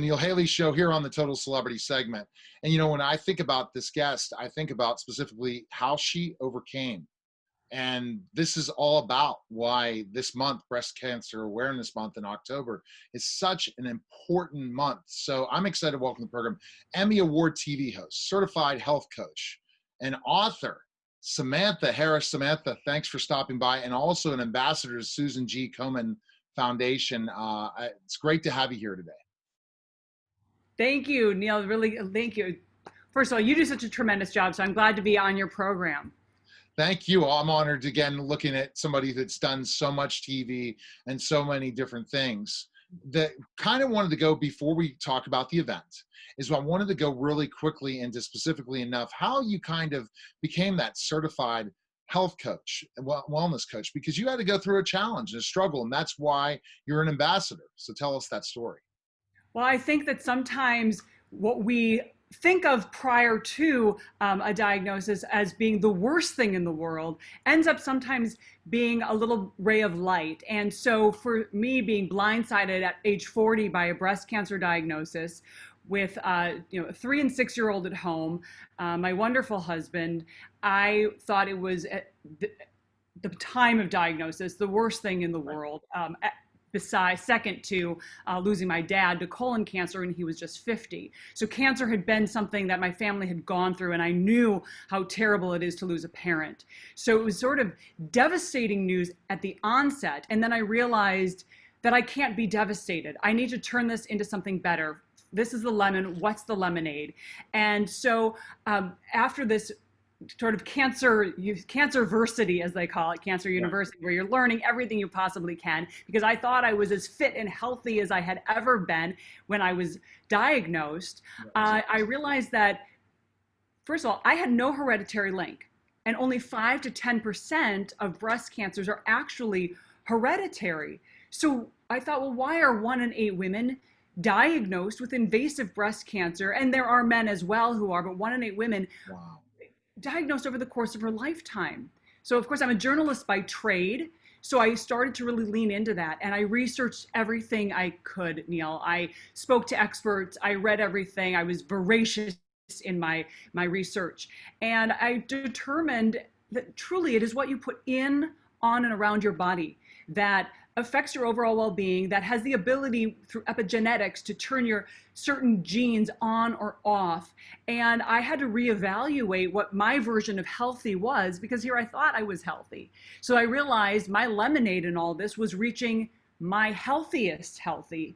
Neil Haley Show here on the Total Celebrity segment. And, when I think about this guest, I think about specifically how she overcame. And this is all about why this month, Breast Cancer Awareness Month in October, is such an important month. So I'm excited to welcome to the program Emmy Award TV host, certified health coach, and author, Samantha Harris. Samantha, thanks for stopping by, and also an ambassador to Susan G. Komen Foundation. It's great to have you here today. Thank you, Neil. Really, thank you. First of all, you do such a tremendous job, so I'm glad to be on your program. Thank you. I'm honored again looking at somebody that's done so much TV and so many different things. That kind of wanted to go before we talk about the event is I wanted to go really quickly into specifically enough how you kind of became that certified health coach, wellness coach, because you had to go through a challenge and a struggle, and that's why you're an ambassador. So tell us that story. Well, I think that sometimes what we think of prior to a diagnosis as being the worst thing in the world ends up sometimes being a little ray of light. And so for me, being blindsided at age 40 by a breast cancer diagnosis with a 3 and 6 year old at home, my wonderful husband, I thought it was at the time of diagnosis the worst thing in the world. Besides, second to losing my dad to colon cancer when he was just 50. So cancer had been something that my family had gone through, and I knew how terrible it is to lose a parent. So it was sort of devastating news at the onset. And then I realized that I can't be devastated. I need to turn this into something better. This is the lemon. What's the lemonade? And so after this sort of cancerversity, as they call it, Cancer University, where you're learning everything you possibly can, because I thought I was as fit and healthy as I had ever been when I was diagnosed. I realized that, first of all, I had no hereditary link, and only 5 to 10% of breast cancers are actually hereditary. So I thought, well, why are 1 in 8 women diagnosed with invasive breast cancer? And there are men as well who are, but 1 in 8 women diagnosed over the course of her lifetime. So of course I'm a journalist by trade. So I started to really lean into that, and I researched everything I could, Neil. I spoke to experts, I read everything, I was voracious in my research. And I determined that truly it is what you put in, on, and around your body that affects your overall well-being, that has the ability through epigenetics to turn your certain genes on or off. And I had to reevaluate what my version of healthy was, because here I thought I was healthy. So I realized my lemonade in all this was reaching my healthiest healthy.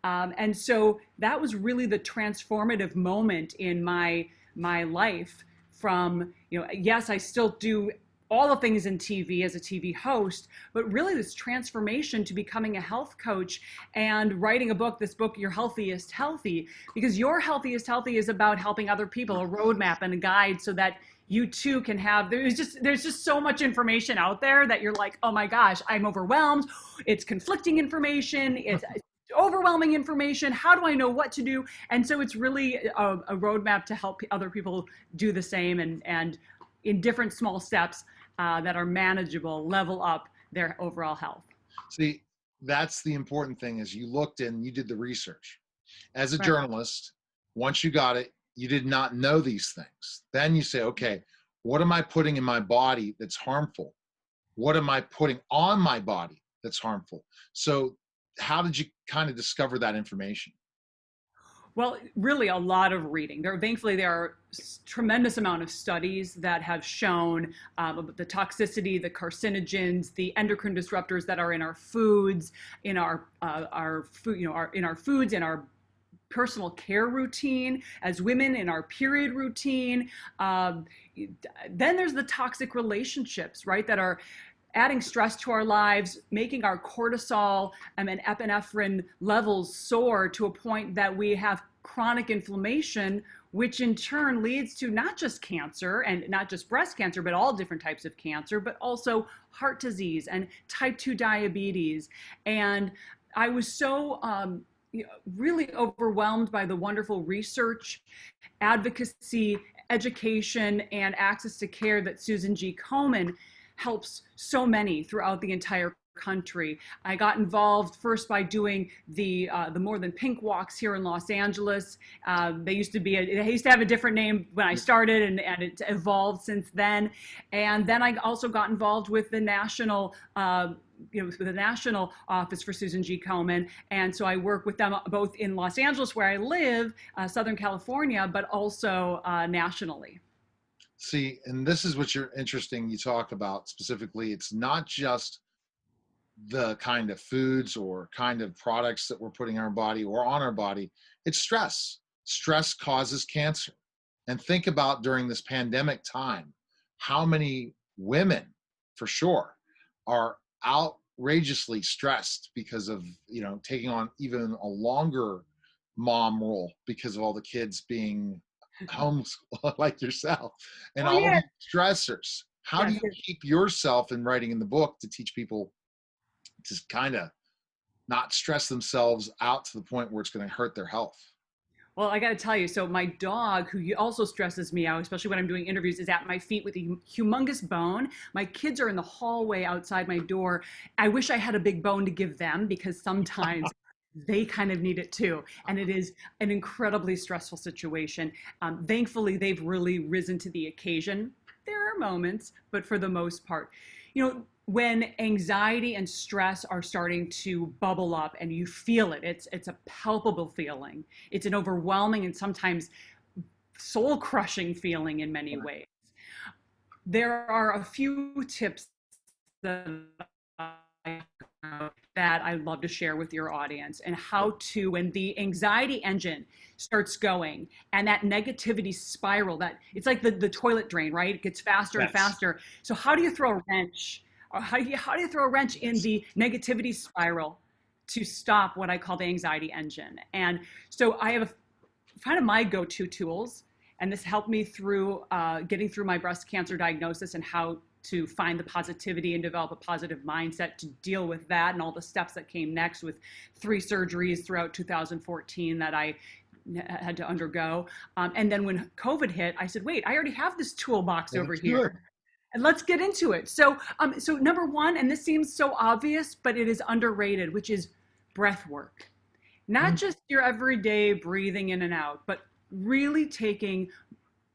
And so that was really the transformative moment in my life from, yes, I still do all the things in TV as a TV host, but really this transformation to becoming a health coach and writing a book, this book, Your Healthiest Healthy, because Your Healthiest Healthy is about helping other people, a roadmap and a guide so that you too can have, there's just so much information out there that you're like, oh my gosh, I'm overwhelmed. It's conflicting information. It's overwhelming information. How do I know what to do? And so it's really a roadmap to help other people do the same, and in different small steps that are manageable, level up their overall health. See, that's the important thing, is you looked and you did the research. As a journalist, once you got it, you did not know these things. Then you say, okay, what am I putting in my body that's harmful? What am I putting on my body that's harmful? So how did you kind of discover that information? Well, really a lot of reading. Thankfully, there are tremendous amount of studies that have shown the toxicity, the carcinogens, the endocrine disruptors that are in our foods, in our food, in our foods, in our personal care routine as women, in our period routine. Then there's the toxic relationships, right, that are adding stress to our lives, making our cortisol and epinephrine levels soar to a point that we have chronic inflammation, which in turn leads to not just cancer, and not just breast cancer, but all different types of cancer, but also heart disease and type 2 diabetes. And I was so really overwhelmed by the wonderful research, advocacy, education, and access to care that Susan G. Komen helps so many throughout the entire country. I got involved first by doing the More Than Pink walks here in Los Angeles. They used to have a different name when I started, and it evolved since then. And then I also got involved with the national with the national office for Susan G. Komen. And so I work with them both in Los Angeles, where I live, Southern California, but also nationally. See, and this is what you're interesting. You talk about specifically, it's not just the kind of foods or kind of products that we're putting in our body or on our body. It's stress. Stress causes cancer. And think about during this pandemic time, how many women, for sure, are outrageously stressed because of, taking on even a longer mom role because of all the kids being home like yourself and all Yeah. these stressors. How do you keep yourself in writing in the book to teach people to kind of not stress themselves out to the point where it's going to hurt their health? Well, I got to tell you, so my dog, who also stresses me out, especially when I'm doing interviews, is at my feet with a humongous bone. My kids are in the hallway outside my door. I wish I had a big bone to give them, because sometimes they kind of need it too. And it is an incredibly stressful situation. Thankfully, they've really risen to the occasion. There are moments, but for the most part, when anxiety and stress are starting to bubble up and you feel it, it's a palpable feeling. It's an overwhelming and sometimes soul-crushing feeling in many ways. There are a few tips that I'd love to share with your audience, and how to, when the anxiety engine starts going and that negativity spiral, that it's like the toilet drain, right? It gets faster and faster. So how do you throw a wrench? Or how do you throw a wrench in the negativity spiral to stop what I call the anxiety engine? And so I have kind of my go-to tools, and this helped me through getting through my breast cancer diagnosis and how to find the positivity and develop a positive mindset to deal with that and all the steps that came next, with 3 surgeries throughout 2014 that I had to undergo. And then when COVID hit, I said, wait, I already have this toolbox over here. And let's get into it. So number one, and this seems so obvious, but it is underrated, which is breath work. Not just your everyday breathing in and out, but really taking,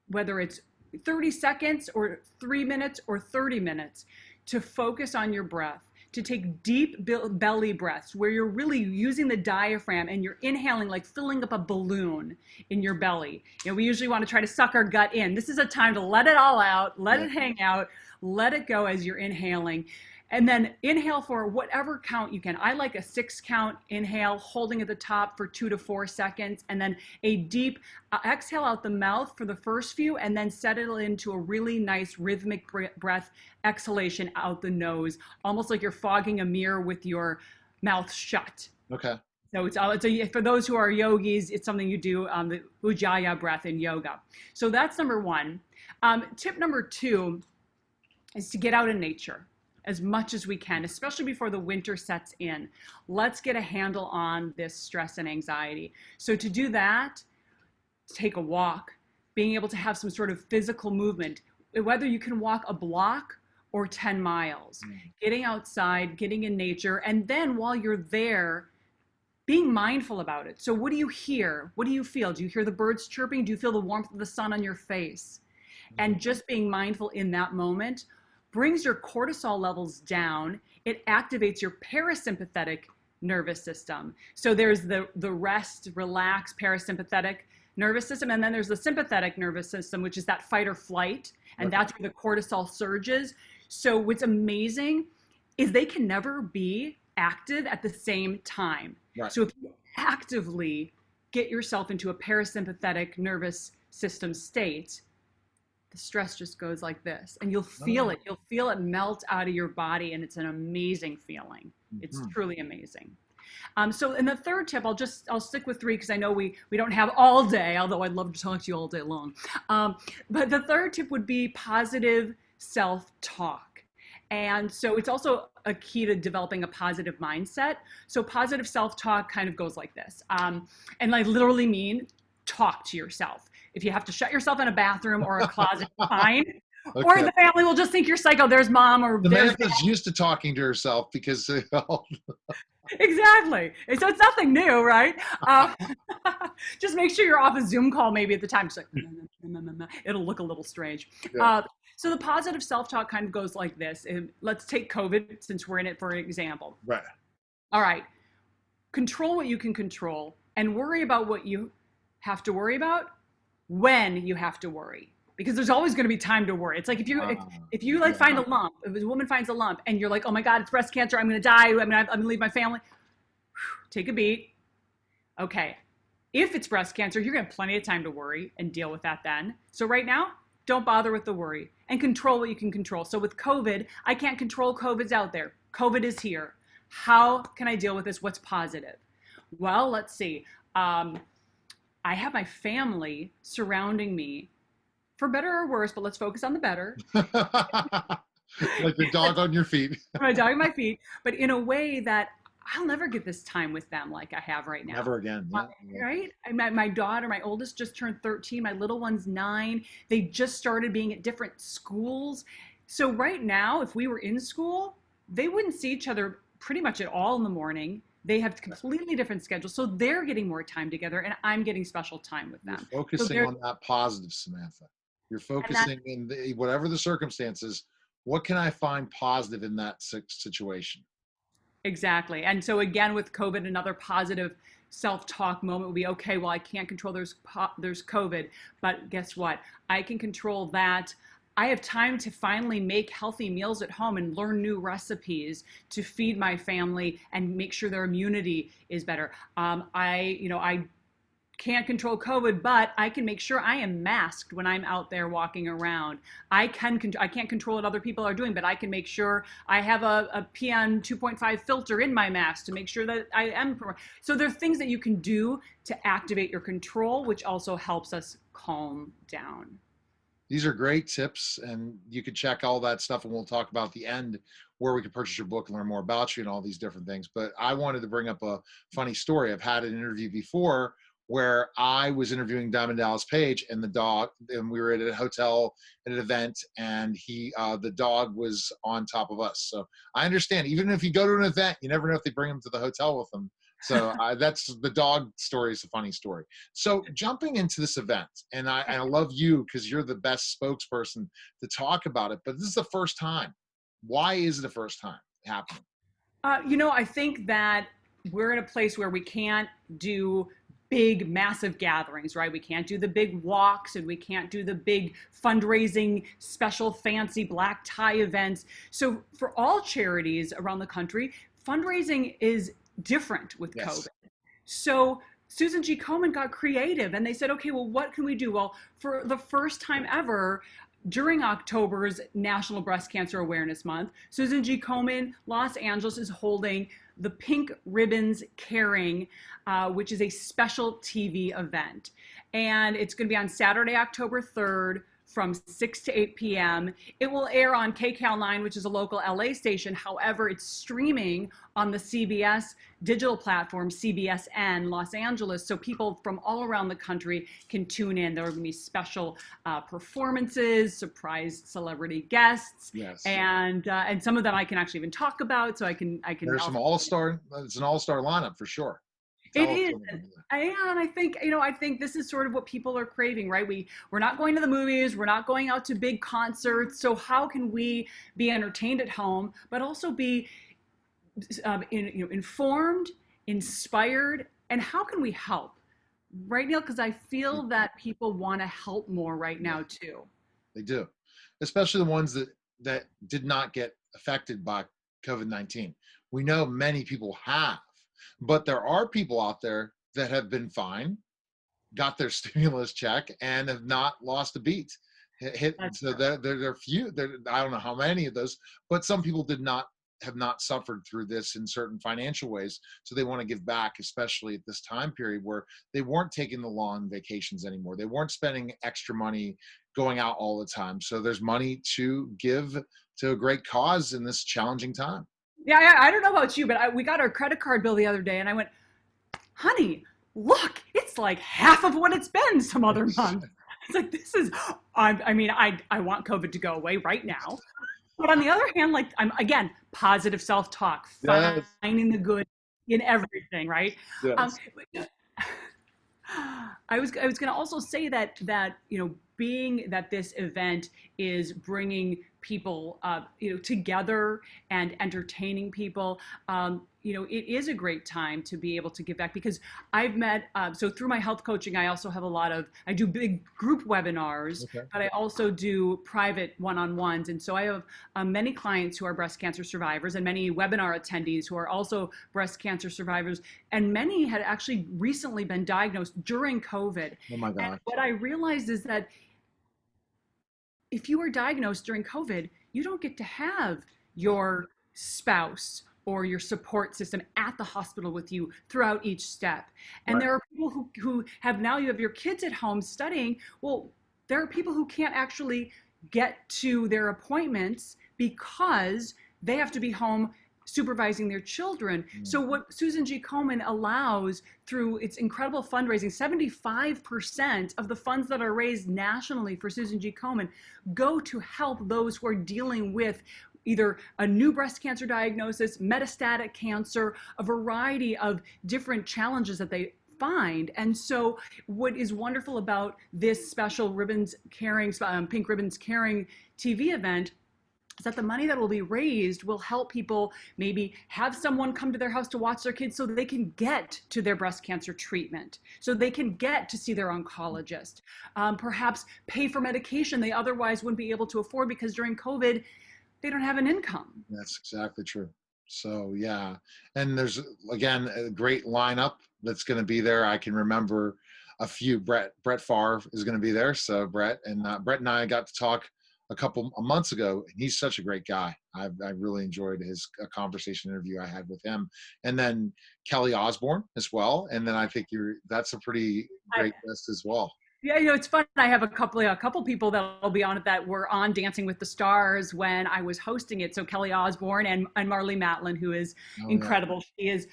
whether it's 30 seconds or 3 minutes or 30 minutes, to focus on your breath, to take deep belly breaths where you're really using the diaphragm and you're inhaling like filling up a balloon in your belly. We usually want to try to suck our gut in. This is a time to let it all out, let it hang out, let it go as you're inhaling. And then inhale for whatever count you can. I like a 6 count inhale, holding at the top for 2 to 4 seconds, and then a deep exhale out the mouth for the first few, and then settle into a really nice rhythmic breath exhalation out the nose, almost like you're fogging a mirror with your mouth shut. Okay. So it's for those who are yogis, it's something you do, the Ujjayi breath in yoga. So that's number one. Tip number 2 is to get out in nature as much as we can, especially before the winter sets in. Let's get a handle on this stress and anxiety. So to do that, take a walk, being able to have some sort of physical movement, whether you can walk a block or 10 miles, getting outside, getting in nature, and then while you're there, being mindful about it. So what do you hear? What do you feel? Do you hear the birds chirping? Do you feel the warmth of the sun on your face? And just being mindful in that moment brings your cortisol levels down. It activates your parasympathetic nervous system. So there's the rest, relax, parasympathetic nervous system, and then there's the sympathetic nervous system, which is that fight or flight, and that's where the cortisol surges. So what's amazing is they can never be active at the same time. Right. So if you actively get yourself into a parasympathetic nervous system state, the stress just goes like this, and you'll feel it. You'll feel it melt out of your body, and it's an amazing feeling. It's truly amazing. So in the third tip, I'll stick with 3 because I know we don't have all day, although I'd love to talk to you all day long. But the third tip would be positive self-talk. And so it's also a key to developing a positive mindset. So positive self-talk kind of goes like this. And I literally mean talk to yourself. If you have to shut yourself in a bathroom or a closet, fine. Or Okay. the family will just think you're psycho. There's mom, or there's Samantha's used to talking to herself because exactly. And so it's nothing new, right? Uh, just make sure you're off a Zoom call maybe at the time. Just like, it'll look a little strange. yeah. Uh, so the positive self-talk kind of goes like this. And let's take COVID since we're in it for an example. Right. All right. Control what you can control and worry about what you have to worry about when you have to worry. Because there's always going to be time to worry. It's like if you like find a lump, if a woman finds a lump and you're like, oh my God, it's breast cancer, I'm going to die, I'm going to leave my family. Take a beat. Okay. If it's breast cancer, you're going to have plenty of time to worry and deal with that then. So right now, don't bother with the worry and control what you can control. So with COVID, I can't control COVID's out there. COVID is here. How can I deal with this? What's positive? Well, let's see. I have my family surrounding me, for better or worse, but let's focus on the better. Like your dog on your feet. My dog at my feet, but in a way that I'll never get this time with them like I have right now. Never again. Yeah. Right? My daughter, my oldest just turned 13. My little one's 9. They just started being at different schools. So right now, if we were in school, they wouldn't see each other pretty much at all in the morning. They have completely different schedules. So they're getting more time together and I'm getting special time with them. You're focusing on that positive, Samantha. You're focusing in whatever the circumstances, what can I find positive in that situation? Exactly. And so again, with COVID, another positive self-talk moment would be, okay, well, I can't control there's COVID, but guess what? I can control that. I have time to finally make healthy meals at home and learn new recipes to feed my family and make sure their immunity is better. I can't control COVID, but I can make sure I am masked when I'm out there walking around. I can't control what other people are doing, but I can make sure I have a PM 2.5 filter in my mask to make sure that I am. So there are things that you can do to activate your control, which also helps us calm down. These are great tips, and you can check all that stuff, and we'll talk about the end where we can purchase your book and learn more about you and all these different things. But I wanted to bring up a funny story. I've had an interview before where I was interviewing Diamond Dallas Page and the dog, and we were at a hotel at an event, and the dog was on top of us. So I understand, even if you go to an event, you never know if they bring him to the hotel with them. So that's the dog story is a funny story. So jumping into this event, and I love you because you're the best spokesperson to talk about it, but this is the first time. Why is it the first time happening? I think that we're in a place where we can't do big, massive gatherings, right? We can't do the big walks and we can't do the big fundraising, special, fancy black tie events. So for all charities around the country, fundraising is different with COVID. So Susan G. Komen got creative and they said, okay, well, what can we do? Well, for the first time ever, during October's National Breast Cancer Awareness Month, Susan G. Komen, Los Angeles, is holding the Pink Ribbons Caring, which is a special TV event. And it's going to be on Saturday, October 3rd from 6 to 8 p.m. It will air on KCAL 9, which is a local LA station. However, it's streaming on the CBS digital platform, CBSN Los Angeles, so people from all around the country can tune in. There are going to be special performances, surprise celebrity guests, and some of them I can actually even talk about. So I can. There's some all-star. It's an all-star lineup for sure. It is, and I think this is sort of what people are craving, right? We're not going to the movies, we're not going out to big concerts. So how can we be entertained at home, but also be informed, inspired, and how can we help? Right, Neil? Because I feel that people want to help more right now too. They do, especially the ones that did not get affected by COVID-19. We know many people have. But there are people out there that have been fine, got their stimulus check, and have not lost a beat. So there are few. I don't know how many of those, but some people have not suffered through this in certain financial ways. So they want to give back, especially at this time period where they weren't taking the long vacations anymore. They weren't spending extra money going out all the time. So there's money to give to a great cause in this challenging time. Yeah, I don't know about you, but we got our credit card bill the other day, and I went, honey, look, it's like half of what it's been some other month. It's like, this is, I mean, I want COVID to go away right now. But on the other hand, like, I'm, again, positive self-talk, Yes. finding the good in everything, right? Um, Yes. I was going to also say that being that this event is bringing people together and entertaining people, it is a great time to be able to give back because I've met so through my health coaching I also have I do big group webinars, Okay. but I also do private one-on-ones, and so I have many clients who are breast cancer survivors and many webinar attendees who are also breast cancer survivors, and many had actually recently been diagnosed during COVID. Oh my And gosh. what I realized is that if you were diagnosed during COVID, you don't get to have your spouse or your support system at the hospital with you throughout each step. And Right. there are people who have now you have your kids at home studying. Well, there are people who can't actually get to their appointments because they have to be home supervising their children. Mm. So what Susan G. Komen allows through its incredible fundraising, 75% of the funds that are raised nationally for Susan G. Komen go to help those who are dealing with either a new breast cancer diagnosis, metastatic cancer, a variety of different challenges that they find. And so what is wonderful about this special Ribbons Caring, Pink Ribbons Caring TV event is that the money that will be raised will help people maybe have someone come to their house to watch their kids so they can get to their breast cancer treatment, so they can get to see their oncologist, perhaps pay for medication they otherwise wouldn't be able to afford because during COVID, they don't have an income. That's exactly true. So yeah, and there's again a great lineup that's going to be there. I can remember a few. Brett Favre is going to be there. So Brett and I got to talk a couple of months ago, and he's such a great guy. I really enjoyed his conversation interview I had with him, and then Kelly Osbourne as well. And then I think that's a pretty I, great guest as well. Yeah, it's fun. I have a couple people that'll be on it that were on Dancing with the Stars when I was hosting it. So Kelly Osbourne and Marlee Matlin, who is Oh yeah. incredible. She has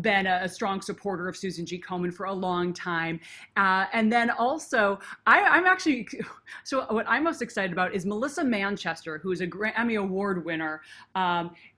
been a strong supporter of Susan G. Komen for a long time. And then also, I'm actually, so what I'm most excited about is Melissa Manchester, who is a Grammy Award winner,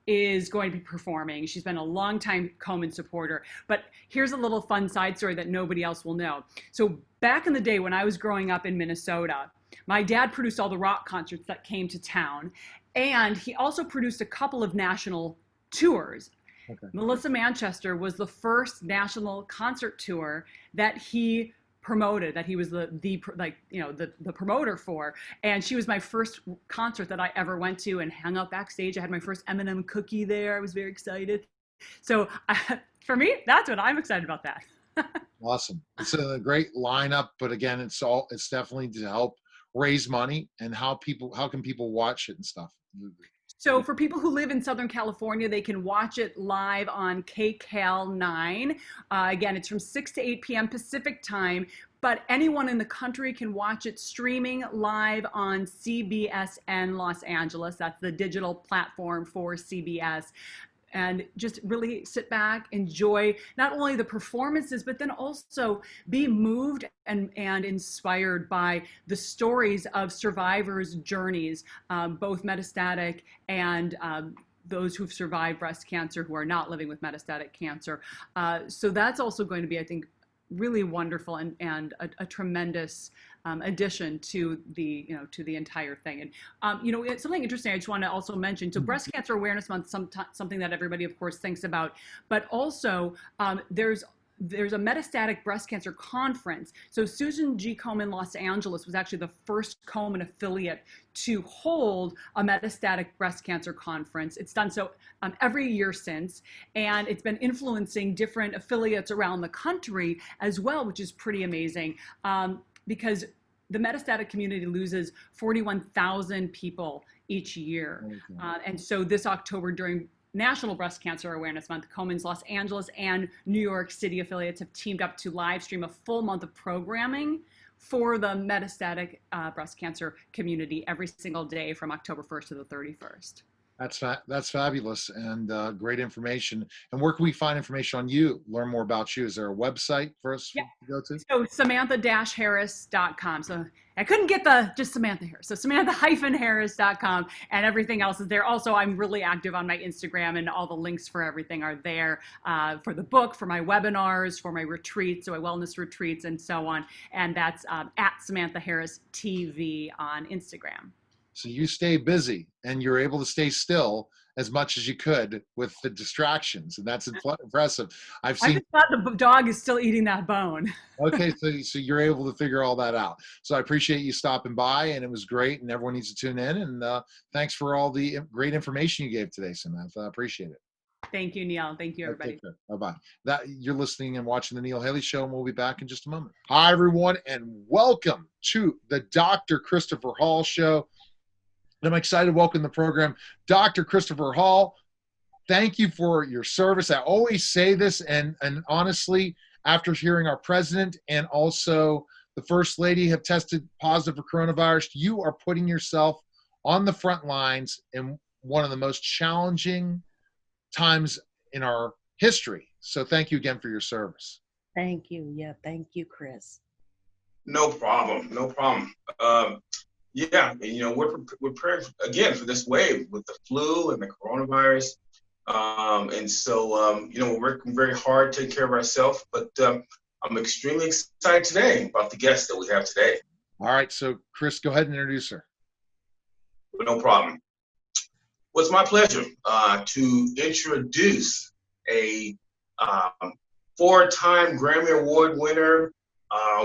is going to be performing. She's been a longtime Komen supporter. But here's a little fun side story that nobody else will know. So back in the day when I was growing up in Minnesota, my dad produced all the rock concerts that came to town. And he also produced a couple of national tours. Okay. Melissa Manchester was the first national concert tour that he promoted, that he was the promoter for, and she was my first concert that I ever went to and hung out backstage. I had my first M&M cookie there. I was very excited. So for me, that's what I'm excited about. That. Awesome. It's a great lineup, but again, it's definitely to help raise money and how can people watch it and stuff. So for people who live in Southern California, they can watch it live on KCAL 9. Again, it's from 6 to 8 p.m. Pacific time, but anyone in the country can watch it streaming live on CBSN Los Angeles. That's the digital platform for CBS. And just really sit back, enjoy not only the performances, but then also be moved and inspired by the stories of survivors' journeys, both metastatic and those who've survived breast cancer who are not living with metastatic cancer. So that's also going to be, I think, really wonderful and a tremendous addition to the entire thing. And it's something interesting I just want to also mention. So Breast Cancer Awareness Month, something that everybody of course thinks about, but also there's a metastatic breast cancer conference. So Susan G. Komen Los Angeles was actually the first Komen affiliate to hold a metastatic breast cancer conference. It's done so every year since, and it's been influencing different affiliates around the country as well, which is pretty amazing, because the metastatic community loses 41,000 people each year. And so this October, during National Breast Cancer Awareness Month, Komen's Los Angeles and New York City affiliates have teamed up to live stream a full month of programming for the metastatic breast cancer community every single day from October 1st to the 31st. That's fabulous and great information. And where can we find information on you? Learn more about you. Is there a website for us Yeah. to go to? So Samantha-Harris.com. So I couldn't get the just Samantha Harris. So Samantha-Harris.com, and everything else is there. Also, I'm really active on my Instagram, and all the links for everything are there, for the book, for my webinars, for my retreats, so my wellness retreats, and so on. And that's at Samantha Harris TV on Instagram. So you stay busy and you're able to stay still as much as you could with the distractions, and that's impressive. I've I seen. just thought the dog is still eating that bone. Okay, so you're able to figure all that out. So I appreciate you stopping by, and it was great. And everyone needs to tune in. And thanks for all the great information you gave today, Samantha. I appreciate it. Thank you, Neil. Thank you, everybody. Bye bye. That you're listening and watching the Neil Haley Show, and we'll be back in just a moment. Hi everyone, and welcome to the Dr. Christopher Hall Show. I'm excited to welcome the program, Dr. Christopher Hall. Thank you for your service. I always say this, and honestly, after hearing our president and also the first lady have tested positive for coronavirus, you are putting yourself on the front lines in one of the most challenging times in our history. So thank you again for your service. Thank you. Yeah, thank you, Chris. No problem. No problem. Yeah, and, we're preparing again for this wave with the flu and the coronavirus. And so, we're working very hard to take care of ourselves, but I'm extremely excited today about the guest that we have today. All right, so Chris, go ahead and introduce her. No problem. Well, it's my pleasure to introduce a 4-time Grammy Award winner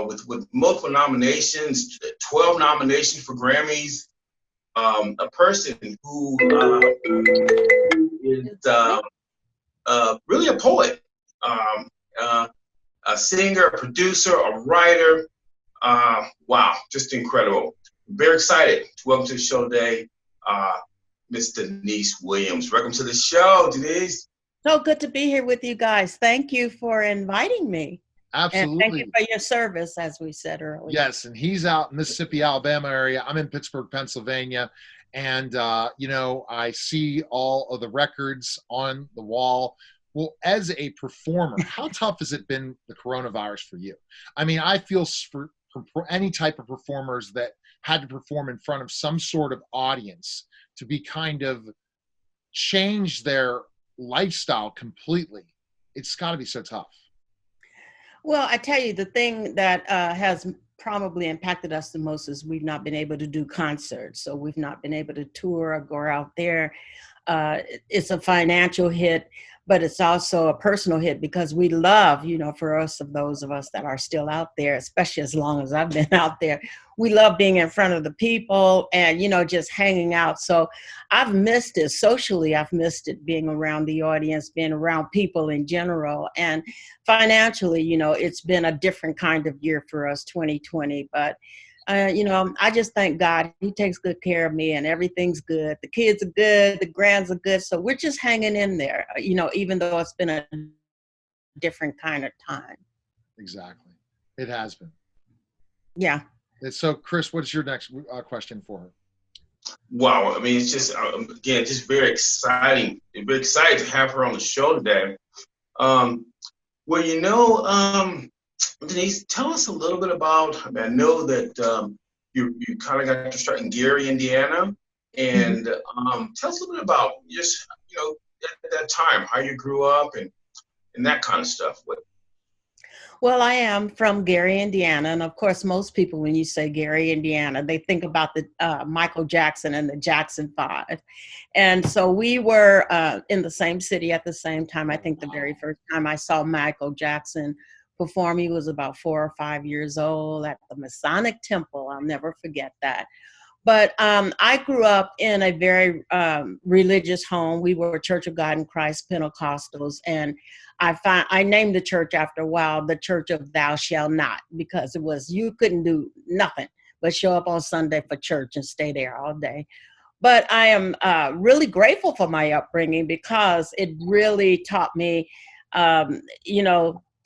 with multiple nominations, 12 nominations for Grammys, a person who is really a poet, a singer, a producer, a writer. Wow, just incredible. Very excited to welcome to the show today, Miss Denise Williams. Welcome to the show, Denise. So good to be here with you guys. Thank you for inviting me. Absolutely. And thank you for your service, as we said earlier. Yes, and he's out in Mississippi, Alabama area. I'm in Pittsburgh, Pennsylvania. And, I see all of the records on the wall. Well, as a performer, how tough has it been, the coronavirus, for you? I mean, I feel for any type of performers that had to perform in front of some sort of audience to be kind of change their lifestyle completely. It's got to be so tough. Well, I tell you, the thing that has probably impacted us the most is we've not been able to do concerts. So we've not been able to tour or go out there. It's a financial hit, but it's also a personal hit because we love, for us, of those of us that are still out there, especially as long as I've been out there, we love being in front of the people and, just hanging out. So I've missed it socially. I've missed it being around the audience, being around people in general. And financially, it's been a different kind of year for us, 2020. But I just thank God. He takes good care of me and everything's good. The kids are good. The grands are good. So we're just hanging in there, even though it's been a different kind of time. Exactly. It has been. Yeah. So, Chris, what's your next question for her? Wow. I mean, it's just, again, just very exciting. Very excited to have her on the show today. Denise, tell us a little bit about, I know that you kind of got your start in Gary, Indiana, and tell us a little bit about just, at that time, how you grew up and that kind of stuff. Well, I am from Gary, Indiana. And of course, most people, when you say Gary, Indiana, they think about the Michael Jackson and the Jackson 5. And so we were in the same city at the same time. I think the very first time I saw Michael Jackson perform, he was about 4 or 5 years old at the Masonic Temple. I'll never forget that. But I grew up in a very religious home. We were Church of God in Christ Pentecostals, and I named the church after a while the Church of Thou Shalt Not, because it was, you couldn't do nothing but show up on Sunday for church and stay there all day. But I am really grateful for my upbringing because it really taught me,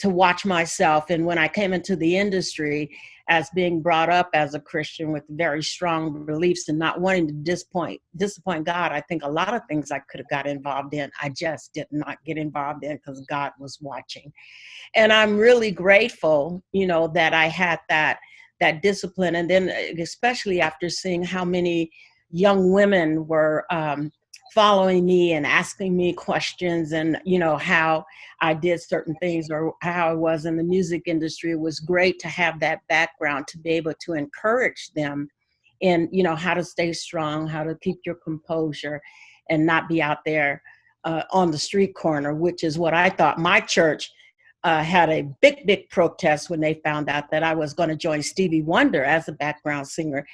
to watch myself. And when I came into the industry as being brought up as a Christian with very strong beliefs and not wanting to disappoint God. I think a lot of things I could have got involved in, I just did not get involved in because God was watching. And I'm really grateful, that I had that discipline. And then especially after seeing how many young women were following me and asking me questions, and how I did certain things or how I was in the music industry. It was great to have that background to be able to encourage them in how to stay strong, how to keep your composure and not be out there on the street corner, which is what I thought. My church had a big protest when they found out that I was going to join Stevie Wonder as a background singer.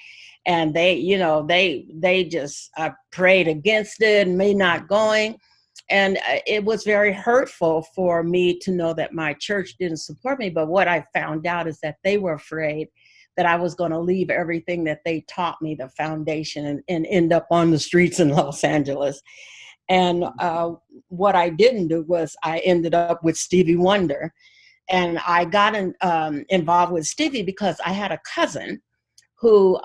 And they just prayed against it and me not going. And it was very hurtful for me to know that my church didn't support me. But what I found out is that they were afraid that I was going to leave everything that they taught me, the foundation, and end up on the streets in Los Angeles. And what I didn't do was I ended up with Stevie Wonder. And I got involved with Stevie because I had a cousin who,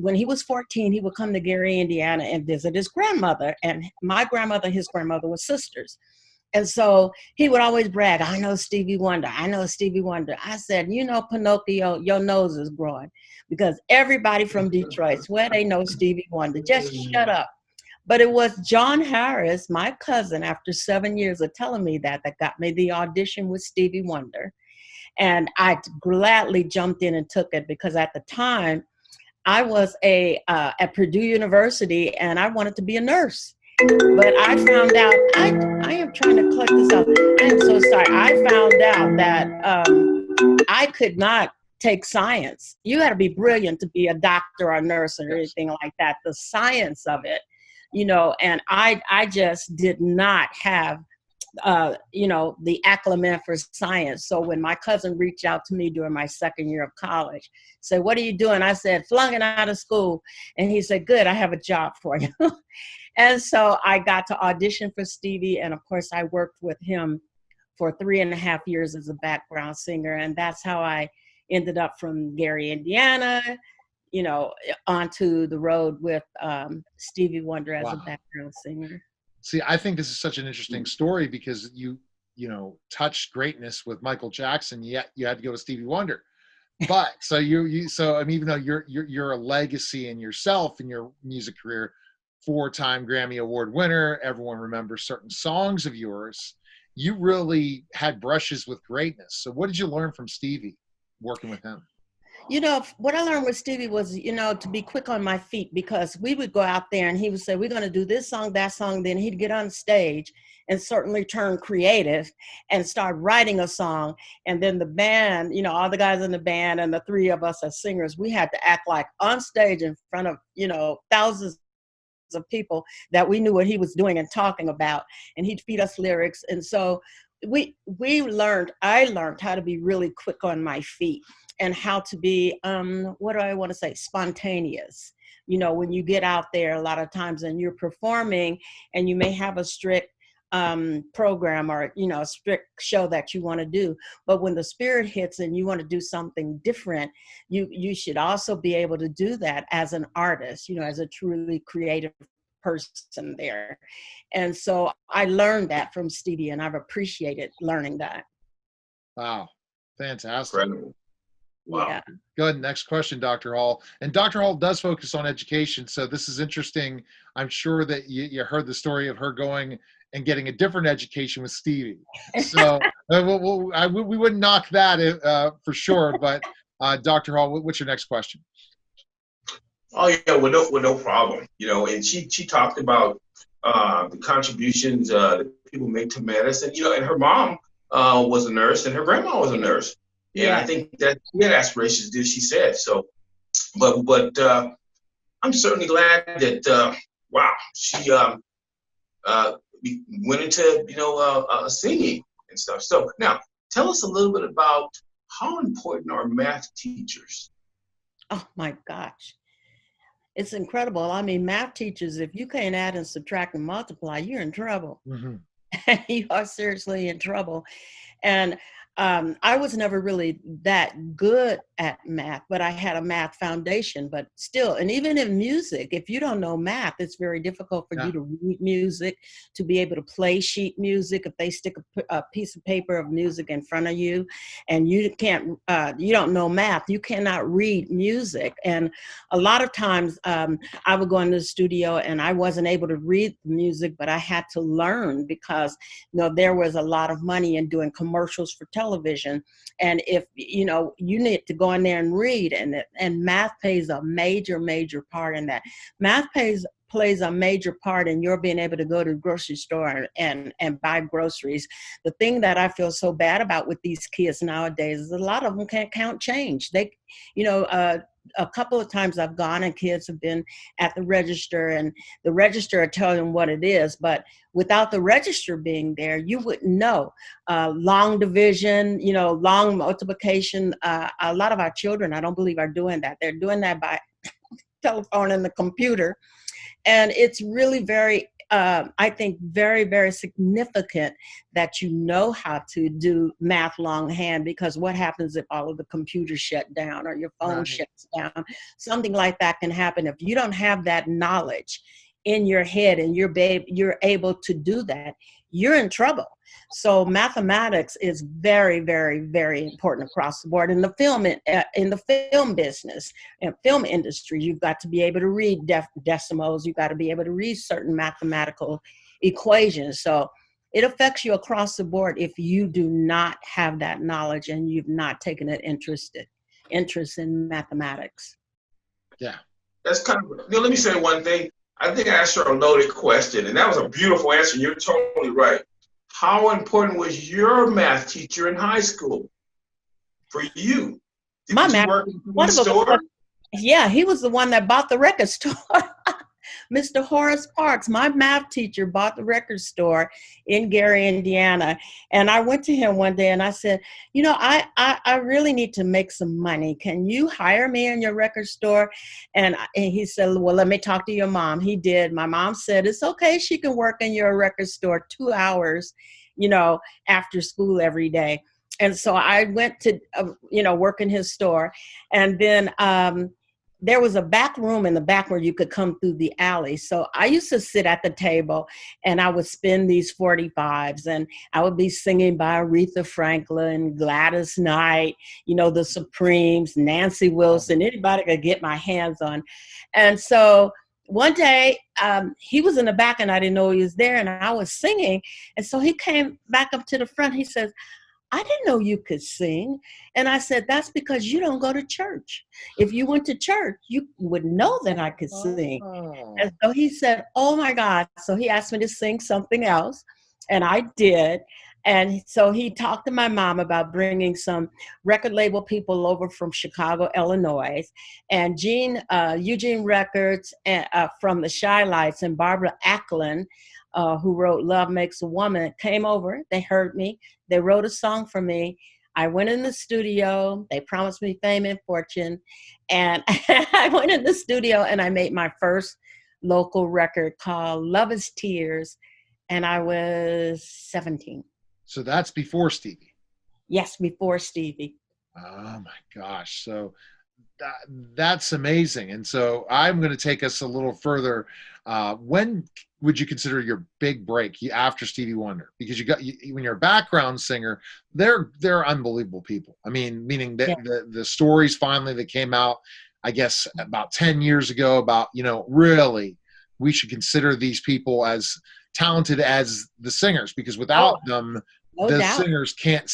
when he was 14, he would come to Gary, Indiana and visit his grandmother. And my grandmother and his grandmother were sisters. And so he would always brag, I know Stevie Wonder, I know Stevie Wonder. I said, Pinocchio, your nose is growing, because everybody from Detroit swear they know Stevie Wonder. Just shut up. But it was John Harris, my cousin, after 7 years of telling me that got me the audition with Stevie Wonder. And I gladly jumped in and took it, because at the time I was at Purdue University and I wanted to be a nurse. But I found out, I am trying to collect this up. I am so sorry. I found out that I could not take science. You got to be brilliant to be a doctor or a nurse or anything like that. The science of it, and I just did not have the acclimate for science. So when my cousin reached out to me during my second year of college, said, what are you doing? I said, flunking out of school. And he said, good, I have a job for you. And so I got to audition for Stevie. And of course, I worked with him for 3.5 years as a background singer. And that's how I ended up from Gary, Indiana, onto the road with Stevie Wonder as a background singer. See, I think this is such an interesting story, because you touched greatness with Michael Jackson, yet you had to go to Stevie Wonder. But so even though you're a legacy in yourself in your music career, 4-time Grammy Award winner, everyone remembers certain songs of yours, you really had brushes with greatness. So what did you learn from Stevie working with him? What I learned with Stevie was, to be quick on my feet, because we would go out there and he would say, we're going to do this song, that song. Then he'd get on stage and certainly turn creative and start writing a song. And then the band, all the guys in the band and the three of us as singers, we had to act like on stage in front of, thousands of people that we knew what he was doing and talking about. And he'd feed us lyrics. And so I learned how to be really quick on my feet, and how to be, spontaneous. When you get out there a lot of times and you're performing and you may have a strict program or, a strict show that you want to do. But when the spirit hits and you want to do something different, you should also be able to do that as an artist, as a truly creative person there. And so I learned that from Stevie, and I've appreciated learning that. Wow. Fantastic. Incredible. Wow. Yeah. Go ahead. Next question, Dr. Hall. And Dr. Hall does focus on education. So this is interesting. I'm sure that you heard the story of her going and getting a different education with Stevie. So we wouldn't knock that for sure. But Dr. Hall, what's your next question? Oh yeah, well no problem. And she talked about the contributions that people make to medicine. And her mom was a nurse, and her grandma was a nurse. And I think that she had aspirations to do, she said. So, but I'm certainly glad that she went into singing and stuff. So now, tell us a little bit about how important are math teachers? Oh my gosh. It's incredible. I mean, math teachers, if you can't add and subtract and multiply, you're in trouble. Mm-hmm. You are seriously in trouble. And I was never really that good at math, but I had a math foundation. But still, and even in music, if you don't know math, it's very difficult for you to read music, to be able to play sheet music. If they stick a piece of paper of music in front of you, and you can't, you don't know math, you cannot read music. And a lot of times, I would go into the studio and I wasn't able to read the music, but I had to learn because there was a lot of money in doing commercials for television. And if you need to go in there and read, and math plays a major part in that. Math plays a major part in your being able to go to the grocery store and buy groceries. The thing that I feel so bad about with these kids nowadays is a lot of them can't count change. They, a couple of times I've gone and kids have been at the register, and the register are telling them what it is, but without the register being there, you wouldn't know. Long division, long multiplication. A lot of our children, I don't believe, are doing that. They're doing that by telephone and the computer. And it's really I think very, very significant that you know how to do math longhand, because what happens if all of the computers shut down or your phone shuts down? Something like that can happen. If you don't have that knowledge in your head and you're able to do that, you're in trouble. So mathematics is very, very, very important across the board. In the film business and film industry, you've got to be able to read decimals. You've got to be able to read certain mathematical equations. So it affects you across the board if you do not have that knowledge and you've not taken an interest in mathematics. Yeah, that's kind of. Let me say one thing. I think I asked her a loaded question, and that was a beautiful answer. You're totally right. How important was your math teacher in high school for you? Did you work in the store? Yeah, he was the one that bought the record store. Mr. Horace Parks, my math teacher, bought the record store in Gary, Indiana. And I went to him one day and I said, I really need to make some money. Can you hire me in your record store? And he said, well, let me talk to your mom. He did. My mom said, it's okay. She can work in your record store 2 hours, after school every day. And so I went to, work in his store. And then there was a back room in the back where you could come through the alley. So I used to sit at the table and I would spin these 45s, and I would be singing by Aretha Franklin, Gladys Knight, the Supremes, Nancy Wilson, anybody could get my hands on. And so one day he was in the back and I didn't know he was there, and I was singing. And so he came back up to the front. He says, I didn't know you could sing. And I said, that's because you don't go to church. If you went to church, you would know that I could sing. And so he said, oh my God. So he asked me to sing something else, and I did. And so he talked to my mom about bringing some record label people over from Chicago, Illinois, and Eugene Records from the Shy Lights, and Barbara Acklin, who wrote Love Makes a Woman, came over. They heard me. They wrote a song for me. I went in the studio. They promised me fame and fortune. And I went in the studio and I made my first local record called Love is Tears. And I was 17. So that's before Stevie. Yes, before Stevie. Oh my gosh. So that's amazing. And so I'm going to take us a little further. When would you consider your big break after Stevie Wonder? Because when you're a background singer, they're unbelievable people. I mean, meaning that the stories finally that came out, I guess about 10 years ago, about, really we should consider these people as talented as the singers, because without them, singers can't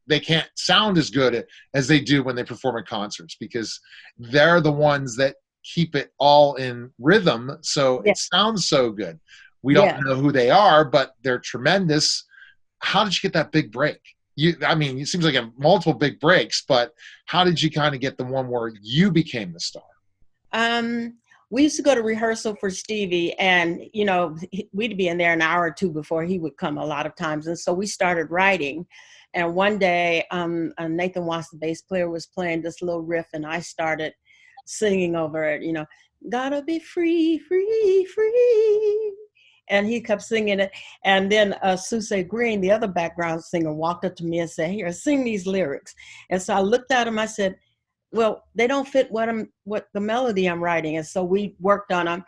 they can't sound as good as they do when they perform at concerts, because they're the ones that keep it all in rhythm, so it sounds so good. We don't know who they are, but they're tremendous. How did you get that big break? It seems like a multiple big breaks, but how did you kind of get the one where you became the star? We used to go to rehearsal for Stevie, and, we'd be in there an hour or two before he would come a lot of times. And so we started writing. And one day, Nathan Watts, the bass player, was playing this little riff, and I started singing over it, gotta be free, free, free. And he kept singing it. And then Susie Green, the other background singer, walked up to me and said, here, sing these lyrics. And so I looked at him, I said, well, they don't fit what the melody I'm writing. And so we worked on them.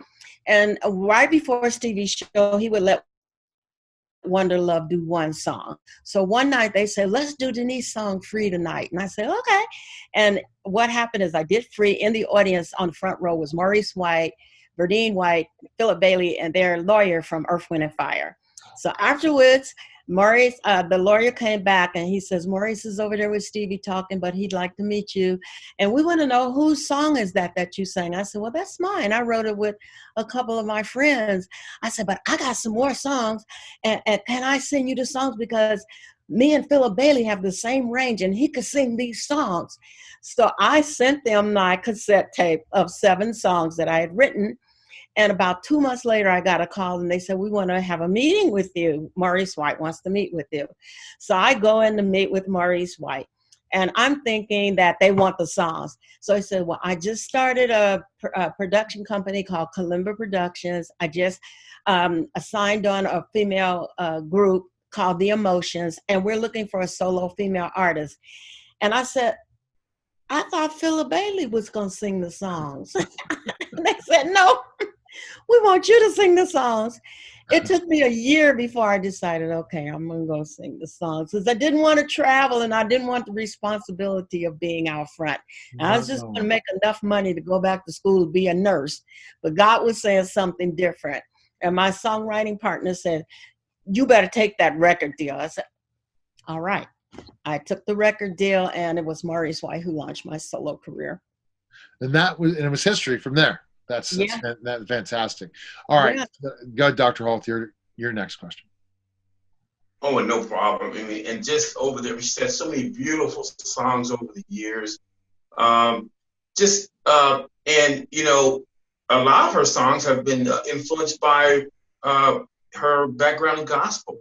And right before Stevie's show, he would let Wonder Love do one song. So one night they said, let's do Denise's song Free tonight. And I said, okay. And what happened is I did Free. In the audience on the front row was Maurice White, Verdine White, Philip Bailey, and their lawyer from Earth, Wind and Fire. So afterwards, Maurice, the lawyer came back and he says, Maurice is over there with Stevie talking, but he'd like to meet you. And we want to know whose song is that you sang. I said, well, that's mine. I wrote it with a couple of my friends. I said, but I got some more songs. And can I sing you the songs? Because me and Philip Bailey have the same range and he could sing these songs. So I sent them my cassette tape of 7 songs that I had written. And about 2 months later, I got a call and they said, we want to have a meeting with you. Maurice White wants to meet with you. So I go in to meet with Maurice White. And I'm thinking that they want the songs. So I said, well, I just started a production company called Kalimba Productions. I just signed on a female group called The Emotions. And we're looking for a solo female artist. And I said, I thought Philip Bailey was going to sing the songs. And they said, no. We want you to sing the songs. It took me a year before I decided, okay, I'm going to go sing the songs because I didn't want to travel and I didn't want the responsibility of being out front. I was just going to make enough money to go back to school to be a nurse. But God was saying something different. And my songwriting partner said, you better take that record deal. I said, all right. I took the record deal and it was Maurice White who launched my solo career. And it was history from there. That's fantastic. All right, go, Dr. Holt. Your next question. Oh, no problem. I mean, and just over there, we said so many beautiful songs over the years. And you know, a lot of her songs have been influenced by her background in gospel.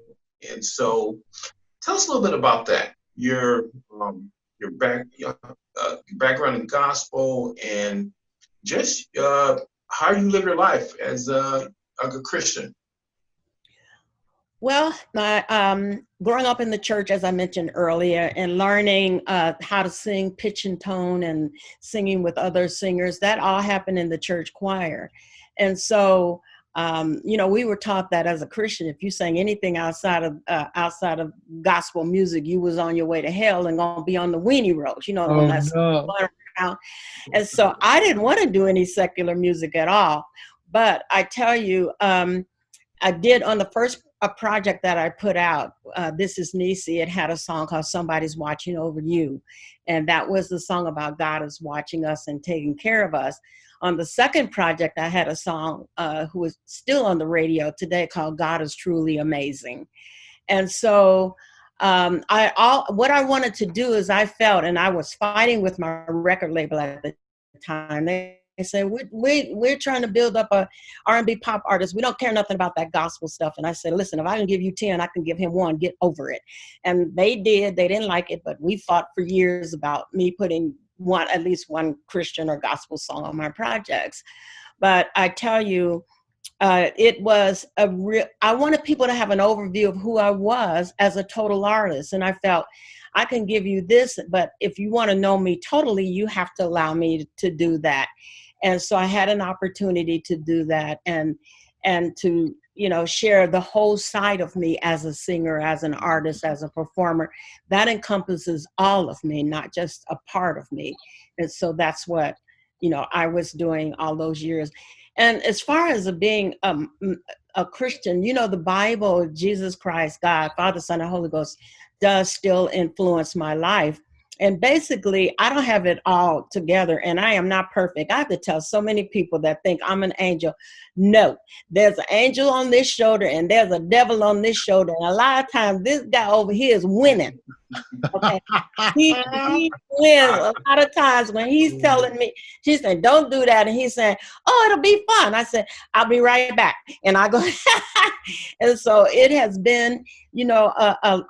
And so, tell us a little bit about that. Your background in gospel and just how you live your life as a Christian. Well, growing up in the church, as I mentioned earlier, and learning how to sing pitch and tone and singing with other singers, that all happened in the church choir. And so, you know, we were taught that as a Christian, if you sang anything outside of gospel music, you was on your way to hell and gonna be on the weenie road. You know, and so I didn't want to do any secular music at all. But I tell you, I did on the first project that I put out, This Is Nisi, it had a song called Somebody's Watching Over You. And that was the song about God is watching us and taking care of us. On the second project, I had a song who is still on the radio today called God is Truly Amazing. And so what I wanted to do is I felt, and I was fighting with my record label at the time, they said, we're trying to build up a R&B pop artist. We don't care nothing about that gospel stuff. And I said, listen, if I can give you 10, I can give him 1, get over it. And they did, they didn't like it, but we fought for years about me putting at least one Christian or gospel song on my projects. But I tell you, it was I wanted people to have an overview of who I was as a total artist. And I felt I can give you this, but if you want to know me totally, you have to allow me to do that. And so I had an opportunity to do that and to, you know, share the whole side of me as a singer, as an artist, as a performer. That encompasses all of me, not just a part of me. And so that's what, you know, I was doing all those years. And as far as being a Christian, you know, the Bible, Jesus Christ, God, Father, Son, and Holy Ghost does still influence my life. And basically, I don't have it all together, and I am not perfect. I have to tell so many people that think I'm an angel. No, there's an angel on this shoulder, and there's a devil on this shoulder. And a lot of times, this guy over here is winning. Okay. He wins a lot of times when he's telling me, she said, don't do that. And he's saying, oh, it'll be fun. I said, I'll be right back. And I go, and so it has been, you know,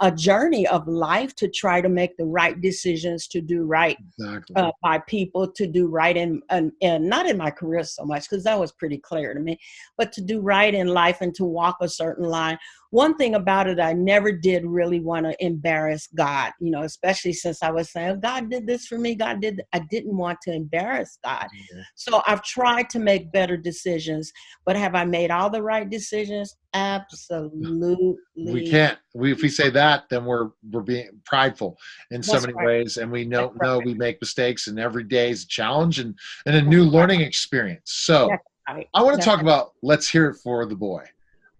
a journey of life to try to make the right decisions, to do right Exactly. by people, to do right and not in my career so much, because that was pretty clear to me, but to do right in life and to walk a certain line. One thing about it, I never did really want to embarrass God, you know, especially since I was saying, God did this for me. God did. I didn't want to embarrass God. Mm-hmm. So I've tried to make better decisions, but have I made all the right decisions? Absolutely. We can't. If we say that, then we're being prideful in so That's many right. ways, and we know That's right. we make mistakes, and every day is a challenge and a new learning experience. So That's right. I want to That's talk about Let's Hear It for the Boy.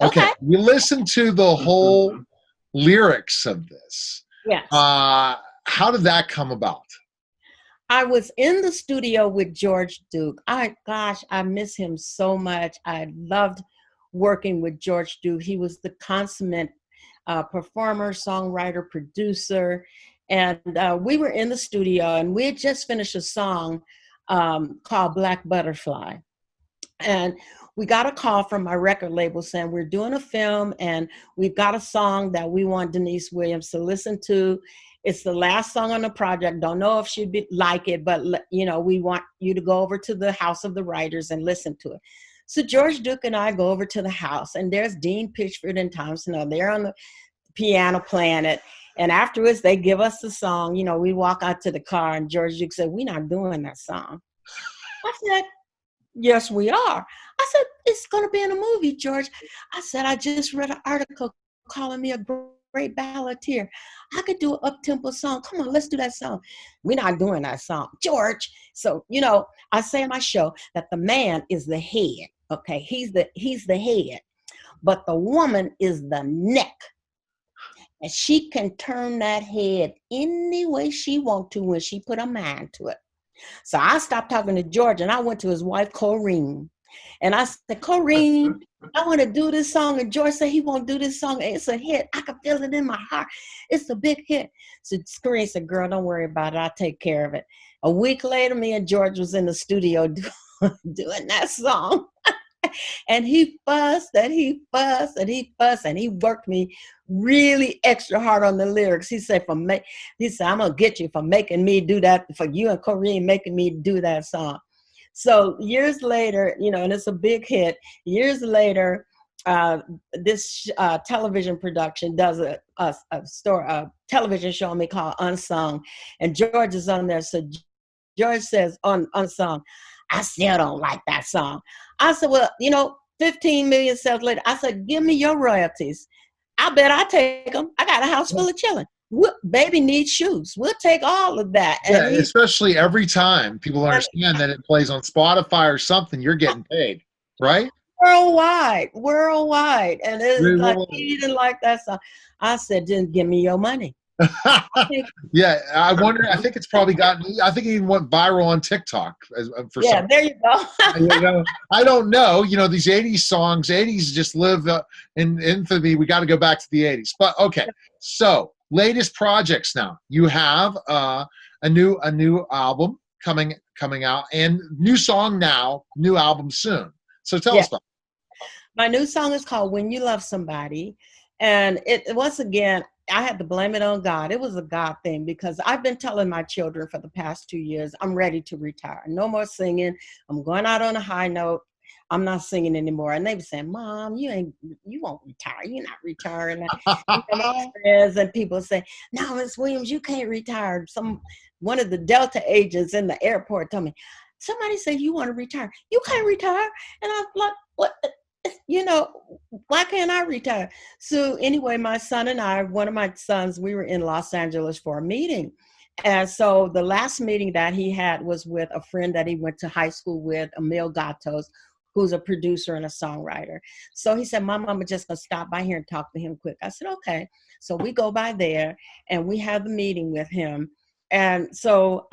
right. Okay, Okay. you listen to the whole lyrics of this. Yes. How did that come about? I was in the studio with George Duke. I miss him so much. I loved working with George Duke. He was the consummate performer, songwriter, producer. And we were in the studio and we had just finished a song called Black Butterfly. And we got a call from my record label saying, we're doing a film and we've got a song that we want Deniece Williams to listen to. It's the last song on the project. Don't know if she'd like it, but you know, we want you to go over to the House of the Writers and listen to it. So George Duke and I go over to the house, and there's Dean Pitchford and Tom Snow. They're on the piano playing it. And afterwards, they give us the song. You know, we walk out to the car, and George Duke said, we're not doing that song. I said, yes, we are. I said, it's going to be in a movie, George. I said, I just read an article calling me a great balladeer. I could do an up-tempo song. Come on, let's do that song. We're not doing that song, George. So, you know, I say in my show that the man is the head. Okay, he's the head, but the woman is the neck. And she can turn that head any way she wants to when she put her mind to it. So I stopped talking to George and I went to his wife, Corrine. And I said, Corrine, I want to do this song. And George said he won't do this song. It's a hit. I can feel it in my heart. It's a big hit. So Corrine said, girl, don't worry about it. I'll take care of it. A week later, me and George was in the studio doing that song. And he fussed and he fussed and he fussed and he worked me really extra hard on the lyrics. He said, I'm gonna get you for making me do that, for you and Corrine making me do that song. So years later, you know, and it's a big hit. Years later, this television production does a television show on me called Unsung, and George is on there. So George says on Unsung, I still don't like that song. I said, well, you know, 15 million sales later, I said, give me your royalties. I bet I take them. I got a house full of children. Baby needs shoes. We'll take all of that. Yeah, And especially every time people understand that it plays on Spotify or something, you're getting paid, right? worldwide. And it's like, he didn't like that song. I said, just give me your money. Yeah, I wonder. I think it's probably gotten. I think it even went viral on TikTok. For yeah, there you go. you know, I don't know. You know, these '80s songs. '80s just live in infamy. We got to go back to the '80s. But okay, so latest projects now. You have a new album coming out, and new song now, new album soon. So tell us about it. My new song is called When You Love Somebody. And it once again, I had to blame it on God. It was a God thing because I've been telling my children for the past 2 years, I'm ready to retire. No more singing. I'm going out on a high note. I'm not singing anymore. And they were saying, Mom, you won't retire. You're not retiring. And people say, no, Miss Williams, you can't retire. One of the Delta agents in the airport told me, somebody said you want to retire. You can't retire. And I was like, what? You know, why can't I retire? So anyway, my son and I, one of my sons, we were in Los Angeles for a meeting. And so the last meeting that he had was with a friend that he went to high school with, Emil Gatos, who's a producer and a songwriter. So he said, Mom, I'm just going to stop by here and talk to him quick. I said, okay. So we go by there and we have the meeting with him. And so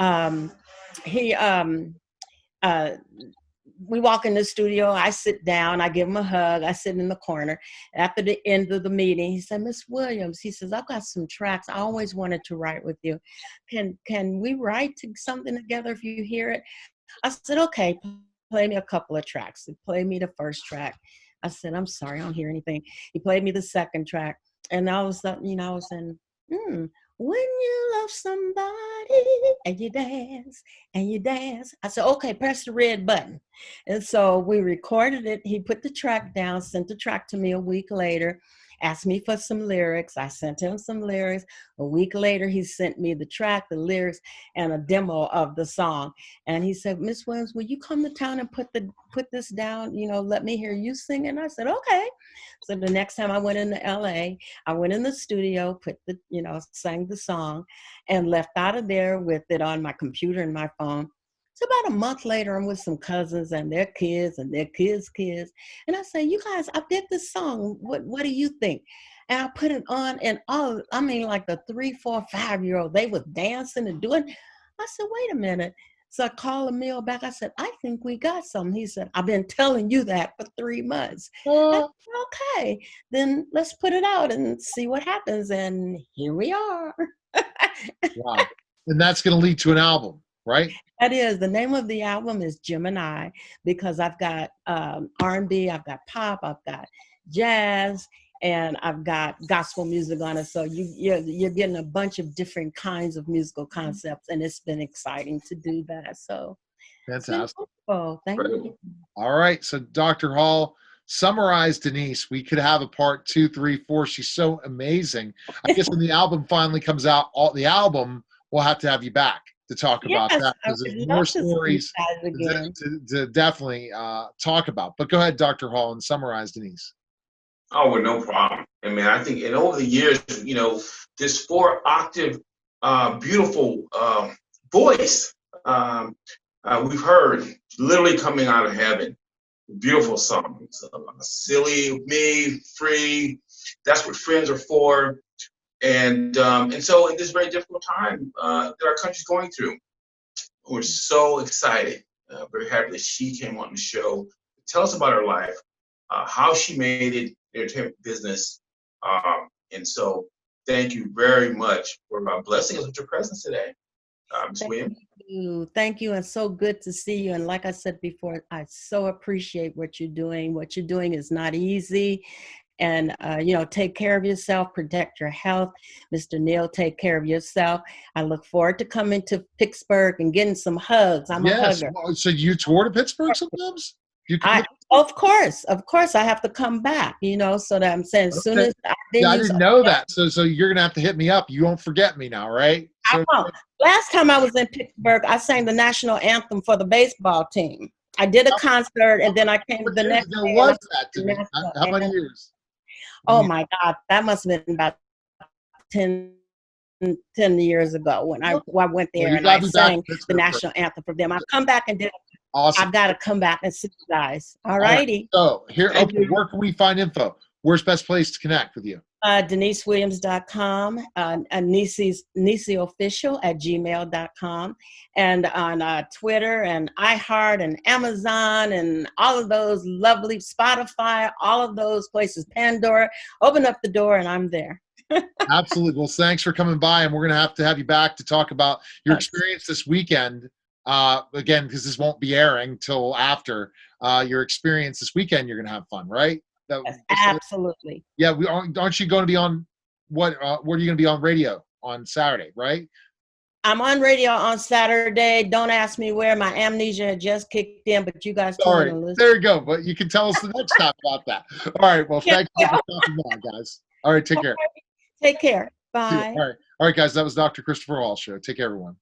we walk in the studio. I sit down. I give him a hug. I sit in the corner. After the end of the meeting, he said, "Miss Williams," he says, "I've got some tracks. I always wanted to write with you. Can we write something together if you hear it?" I said, "Okay, play me a couple of tracks." He played me the first track. I said, "I'm sorry, I don't hear anything." He played me the second track. And all of a sudden, I was saying, when you love somebody and you dance and you dance. I said, "Okay, press the red button." And so we recorded it. He put the track down, sent the track to me a week later, asked me for some lyrics. I sent him some lyrics. A week later, he sent me the track, the lyrics, and a demo of the song. And he said, "Miss Williams, will you come to town and put this down? Let me hear you sing." And I said, "Okay." So the next time I went into LA, I went in the studio, sang the song, and left out of there with it on my computer and my phone. So about a month later, I'm with some cousins and their kids and their kids' kids. And I say, "You guys, I did this song. What do you think?" And I put it on, and like the 3, 4, 5-year-old, they was dancing and doing. I said, "Wait a minute." So I called Emil back. I said, "I think we got something." He said, "I've been telling you that for 3 months." I said, "Okay, then let's put it out and see what happens." And here we are. Wow. And that's going to lead to an album, right? That is, the name of the album is Gemini, because I've got R&B, I've got pop, I've got jazz, and I've got gospel music on it. So you're getting a bunch of different kinds of musical concepts, and it's been exciting to do that. So Fantastic. Thank you. All right. So Dr. Hall, summarize Denise. We could have a part 2, 3, 4. She's so amazing. I guess when the album finally comes out, the album, we'll have to have you back to talk about that, because there's more stories to definitely talk about. But go ahead, Dr. Hall, and summarize Denise. Oh, well, no problem. I mean, I think, and over the years, this 4-octave, beautiful voice we've heard literally coming out of heaven. Beautiful songs, "Silly Me," "Free," "That's What Friends Are For," and so in this very difficult time that our country's going through, we're so excited, very happy that she came on the show to tell us about her life, how she made it in the entertainment business, and so thank you very much for blessing us with your presence today, Ms. Williams. Thank you, and so good to see you. And like I said before, I so appreciate what you're doing. What you're doing is not easy. And, take care of yourself, protect your health. Mr. Neal, take care of yourself. I look forward to coming to Pittsburgh and getting some hugs. I'm a hugger. So you tour to Pittsburgh sometimes? Of course, I have to come back, so that I'm saying as soon as I didn't know that. So you're going to have to hit me up. You won't forget me now, right? I won't. Last time I was in Pittsburgh, I sang the national anthem for the baseball team. I did a concert, and then I came the next day. Was that to me? How many years? Oh my God, that must have been about 10 years ago when I went there and I sang the national anthem for them. I've come back and did. Awesome. I've got to come back and see you guys. All righty. So here, where can we find info? Where's the best place to connect with you? DeniseWilliams.com, NisiOfficial@gmail.com, and on Twitter and iHeart and Amazon and all of those lovely, Spotify, all of those places, Pandora. Open up the door and I'm there. Absolutely. Well, thanks for coming by, and we're going to have you back to talk about your experience this weekend. Again, because this won't be airing till after your experience this weekend. You're going to have fun, right? Yes, absolutely. Yeah, aren't you going to be on what are you going to be on radio on Saturday, right? I'm on radio on Saturday. Don't ask me where. My amnesia just kicked in, but you guys sorry. There you go. But you can tell us the next time about that. All right. Well, thank you for talking about, guys. All right, take care. Take care. Bye. All right, guys. That was Dr. Christopher Hall show. Take care, everyone.